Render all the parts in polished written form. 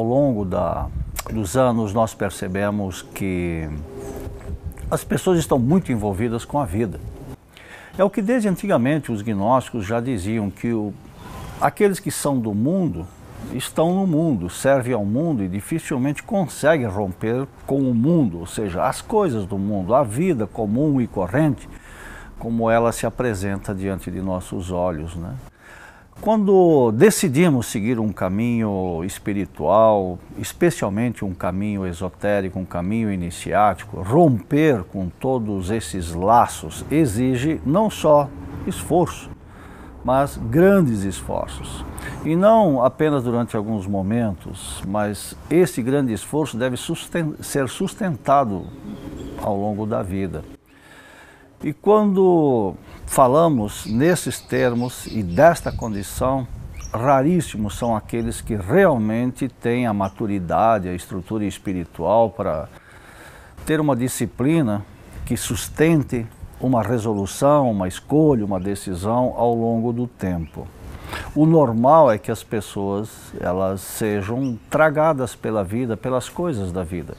ao longo dos anos, nós percebemos que as pessoas estão muito envolvidas com a vida. É o que desde antigamente os gnósticos já diziam, que aqueles que são do mundo estão no mundo, servem ao mundo e dificilmente conseguem romper com o mundo, ou seja, as coisas do mundo, a vida comum e corrente, como ela se apresenta diante de nossos olhos, né? Quando decidimos seguir um caminho espiritual, especialmente um caminho esotérico, um caminho iniciático, romper com todos esses laços exige não só esforço, mas grandes esforços. E não apenas durante alguns momentos, mas esse grande esforço deve ser sustentado ao longo da vida. E quando falamos nesses termos e desta condição, raríssimos são aqueles que realmente têm a maturidade, a estrutura espiritual para ter uma disciplina que sustente uma resolução, uma escolha, uma decisão ao longo do tempo. O normal é que as pessoas elas sejam tragadas pela vida, pelas coisas da vida.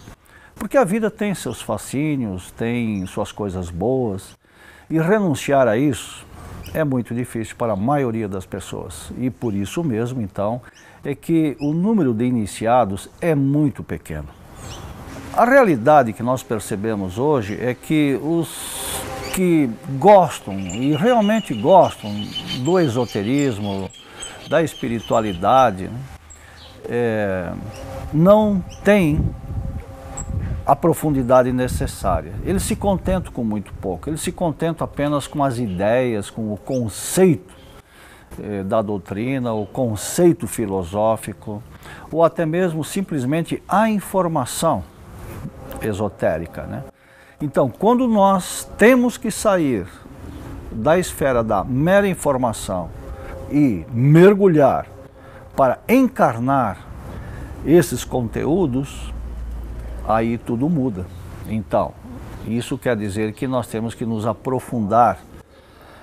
Porque a vida tem seus fascínios, tem suas coisas boas, e renunciar a isso é muito difícil para a maioria das pessoas. E por isso mesmo, então, é que o número de iniciados é muito pequeno. A realidade que nós percebemos hoje é que os que gostam, e realmente gostam, do esoterismo, da espiritualidade, não têm a profundidade necessária. Eles se contentam com muito pouco, eles se contentam apenas com as ideias, com o conceito da doutrina, o conceito filosófico, ou até mesmo simplesmente a informação esotérica, né? Então, quando nós temos que sair da esfera da mera informação e mergulhar para encarnar esses conteúdos, aí tudo muda. Então, isso quer dizer que nós temos que nos aprofundar.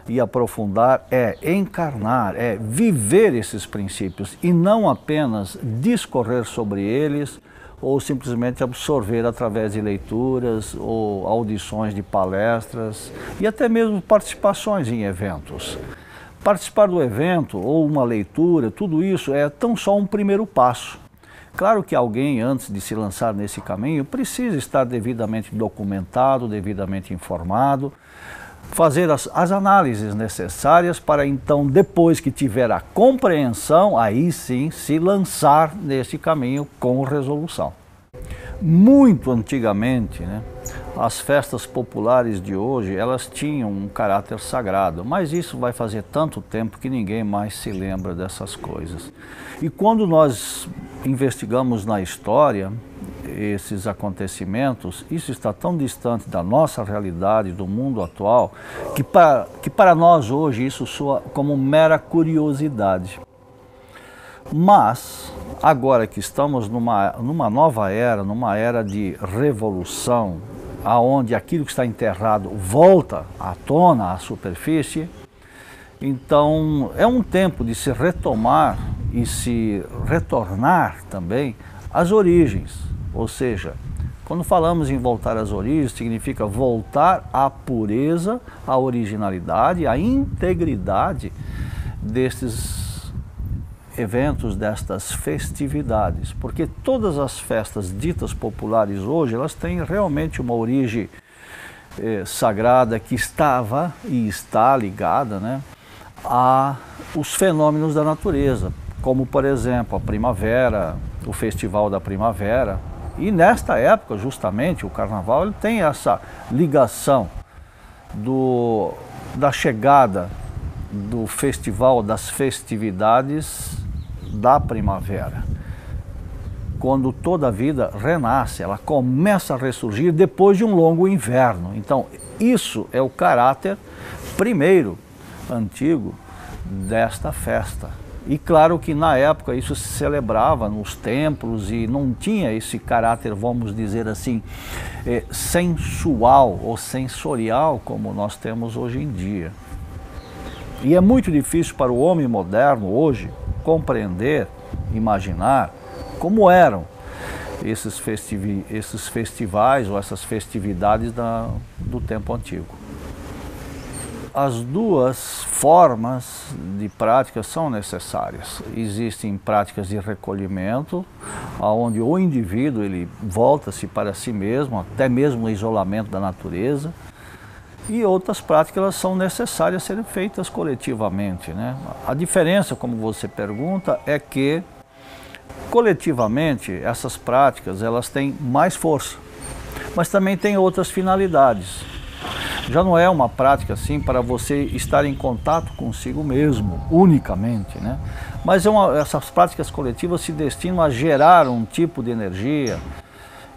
E aprofundar é encarnar, é viver esses princípios e não apenas discorrer sobre eles ou simplesmente absorver através de leituras ou audições de palestras e até mesmo participações em eventos. Participar do evento ou uma leitura, tudo isso é tão só um primeiro passo. Claro que alguém, antes de se lançar nesse caminho, precisa estar devidamente documentado, devidamente informado, fazer as análises necessárias para então, depois que tiver a compreensão, aí sim se lançar nesse caminho com resolução. Muito antigamente, né, as festas populares de hoje, elas tinham um caráter sagrado, mas isso vai fazer tanto tempo que ninguém mais se lembra dessas coisas. E quando nós investigamos na história esses acontecimentos, isso está tão distante da nossa realidade, do mundo atual, que para nós hoje isso soa como mera curiosidade. Mas, agora que estamos numa nova era, numa era de revolução, aonde aquilo que está enterrado volta à tona, à superfície, então é um tempo de se retomar e se retornar também às origens. Ou seja, quando falamos em voltar às origens, significa voltar à pureza, à originalidade, à integridade destes eventos, destas festividades. Porque todas as festas ditas populares hoje, elas têm realmente uma origem sagrada que estava e está ligada, né, aos fenômenos da natureza, como por exemplo a primavera, o Festival da Primavera. E nesta época, justamente, o Carnaval ele tem essa ligação da chegada do festival, das festividades da primavera. Quando toda a vida renasce, ela começa a ressurgir depois de um longo inverno. Então, isso é o caráter primeiro, antigo, desta festa. E claro que na época isso se celebrava nos templos e não tinha esse caráter, vamos dizer assim, sensual ou sensorial como nós temos hoje em dia. E é muito difícil para o homem moderno hoje compreender, imaginar como eram esses festivais ou essas festividades do tempo antigo. As duas formas de prática são necessárias. Existem práticas de recolhimento, onde o indivíduo ele volta-se para si mesmo, até mesmo no isolamento da natureza, e outras práticas elas são necessárias serem feitas coletivamente, né? A diferença, como você pergunta, é que coletivamente essas práticas elas têm mais força, mas também têm outras finalidades. Já não é uma prática assim para você estar em contato consigo mesmo, unicamente, né? Mas essas práticas coletivas se destinam a gerar um tipo de energia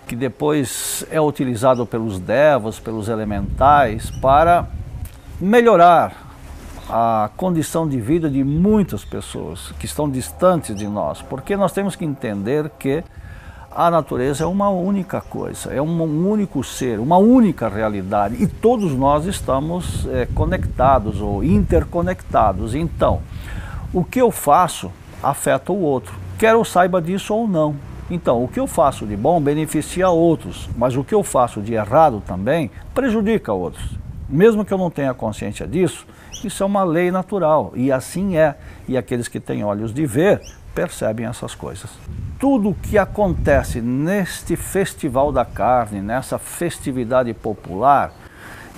que depois é utilizado pelos devas, pelos elementais, para melhorar a condição de vida de muitas pessoas que estão distantes de nós. Porque nós temos que entender que a natureza é uma única coisa, é um único ser, uma única realidade, e todos nós estamos conectados ou interconectados. Então, o que eu faço afeta o outro, quer eu saiba disso ou não. Então, o que eu faço de bom beneficia outros, mas o que eu faço de errado também prejudica outros. Mesmo que eu não tenha consciência disso, isso é uma lei natural, e assim é. E aqueles que têm olhos de ver percebem essas coisas. Tudo o que acontece neste festival da carne, nessa festividade popular,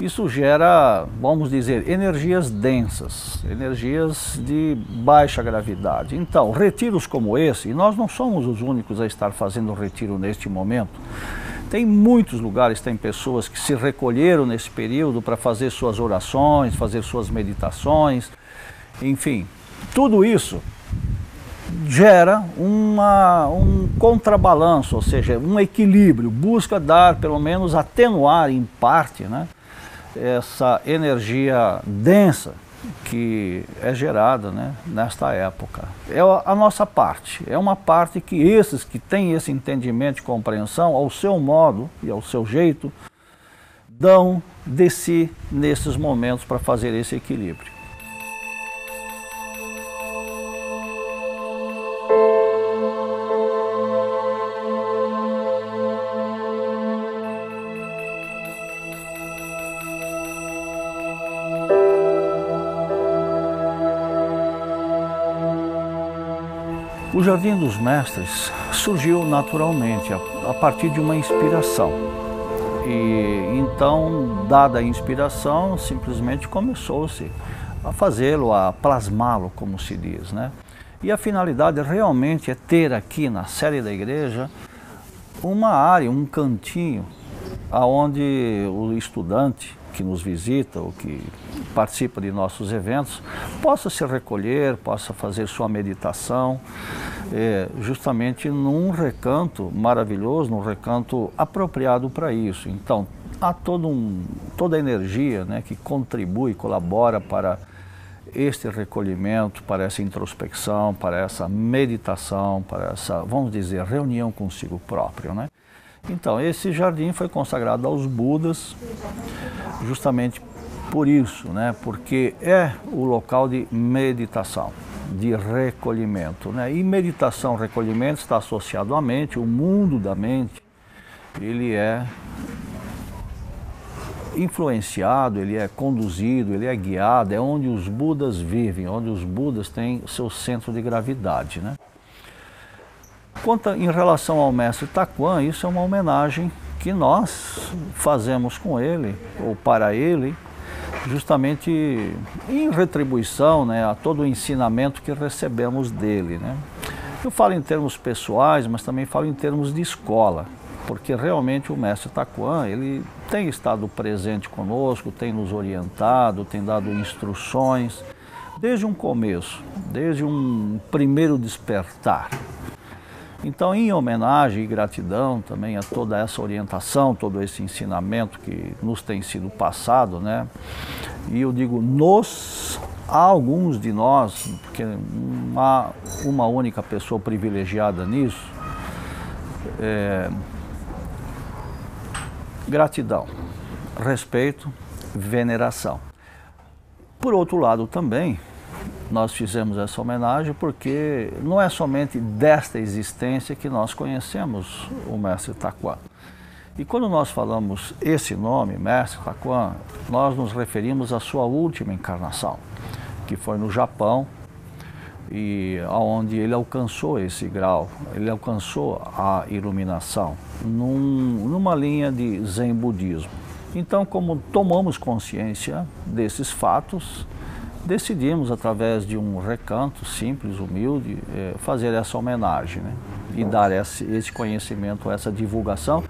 isso gera, vamos dizer, energias densas, energias de baixa gravidade. Então, retiros como esse, e nós não somos os únicos a estar fazendo retiro neste momento, tem muitos lugares, tem pessoas que se recolheram nesse período para fazer suas orações, fazer suas meditações, enfim, tudo isso gera um contrabalanço, ou seja, um equilíbrio, busca dar, pelo menos atenuar em parte, né, essa energia densa que é gerada, né, nesta época. É a nossa parte, é uma parte que esses que têm esse entendimento e compreensão, ao seu modo e ao seu jeito, dão de si nesses momentos para fazer esse equilíbrio. O Jardim dos Mestres surgiu naturalmente, a partir de uma inspiração. E então, dada a inspiração, simplesmente começou-se a fazê-lo, a plasmá-lo, como se diz, né? E a finalidade realmente é ter aqui na sede da igreja uma área, um cantinho, aonde o estudante que nos visita ou que participa de nossos eventos possa se recolher, possa fazer sua meditação, justamente num recanto maravilhoso, num recanto apropriado para isso. Então, há toda a energia, né, que contribui, colabora para este recolhimento, para essa introspecção, para essa meditação, para essa, vamos dizer, reunião consigo próprio, né? Então, esse jardim foi consagrado aos Budas justamente por isso, né? Porque é o local de meditação, de recolhimento, né? E meditação, recolhimento está associado à mente, o mundo da mente, ele é influenciado, ele é conduzido, ele é guiado, é onde os Budas vivem, onde os Budas têm o seu centro de gravidade, né? Quanto em relação ao mestre Taquan, isso é uma homenagem que nós fazemos com ele, ou para ele, justamente em retribuição, né, a todo o ensinamento que recebemos dele, né? Eu falo em termos pessoais, mas também falo em termos de escola, porque realmente o mestre Taquan, ele tem estado presente conosco, tem nos orientado, tem dado instruções, desde um começo, desde um primeiro despertar. Então, em homenagem e gratidão também a toda essa orientação, todo esse ensinamento que nos tem sido passado, né? E eu digo há alguns de nós, porque uma única pessoa privilegiada nisso, gratidão, respeito, veneração. Por outro lado também, nós fizemos essa homenagem porque não é somente desta existência que nós conhecemos o Mestre Taquan. E quando nós falamos esse nome, Mestre Taquan, nós nos referimos à sua última encarnação, que foi no Japão, e aonde ele alcançou esse grau, ele alcançou a iluminação numa linha de Zen budismo. Então, como tomamos consciência desses fatos, decidimos, através de um recanto simples, humilde, fazer essa homenagem, né? E dar esse conhecimento, essa divulgação,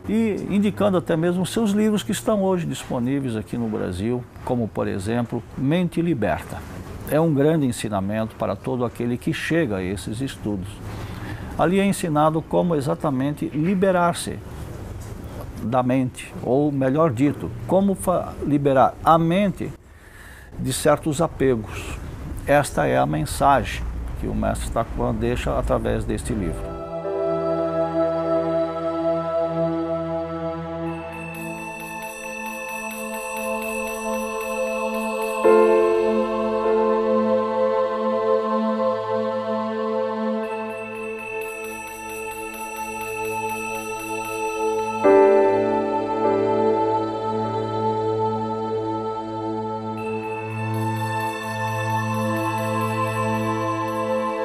e indicando até mesmo seus livros que estão hoje disponíveis aqui no Brasil, como, por exemplo, Mente Liberta. É um grande ensinamento para todo aquele que chega a esses estudos. Ali é ensinado como exatamente liberar-se da mente, ou melhor dito, como liberar a mente de certos apegos. Esta é a mensagem que o Mestre Taquan deixa através deste livro.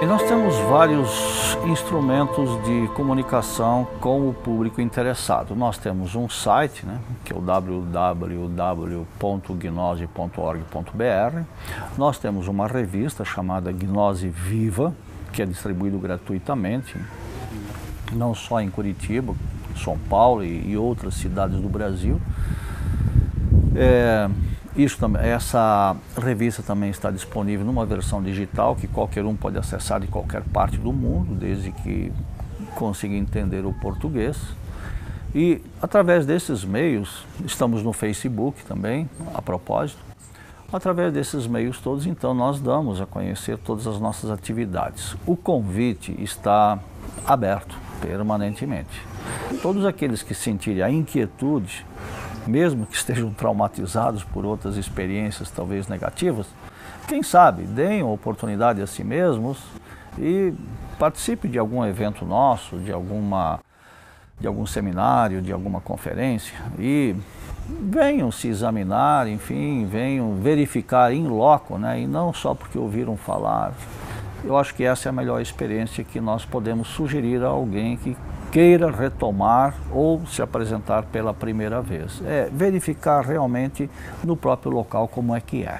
E nós temos vários instrumentos de comunicação com o público interessado. Nós temos um site, né, que é o www.gnose.org.br. Nós temos uma revista chamada Gnose Viva, que é distribuído gratuitamente, não só em Curitiba, São Paulo e outras cidades do Brasil. Essa revista também está disponível numa versão digital que qualquer um pode acessar de qualquer parte do mundo, desde que consiga entender o português. E através desses meios, estamos no Facebook também, a propósito, através desses meios todos, então, nós damos a conhecer todas as nossas atividades. O convite está aberto permanentemente. Todos aqueles que sentirem a inquietude, mesmo que estejam traumatizados por outras experiências talvez negativas, quem sabe, deem oportunidade a si mesmos e participe de algum evento nosso, de algum seminário, de alguma conferência, e venham se examinar, enfim, venham verificar in loco, né, e não só porque ouviram falar. Eu acho que essa é a melhor experiência que nós podemos sugerir a alguém que queira retomar ou se apresentar pela primeira vez. É verificar realmente no próprio local como é que é.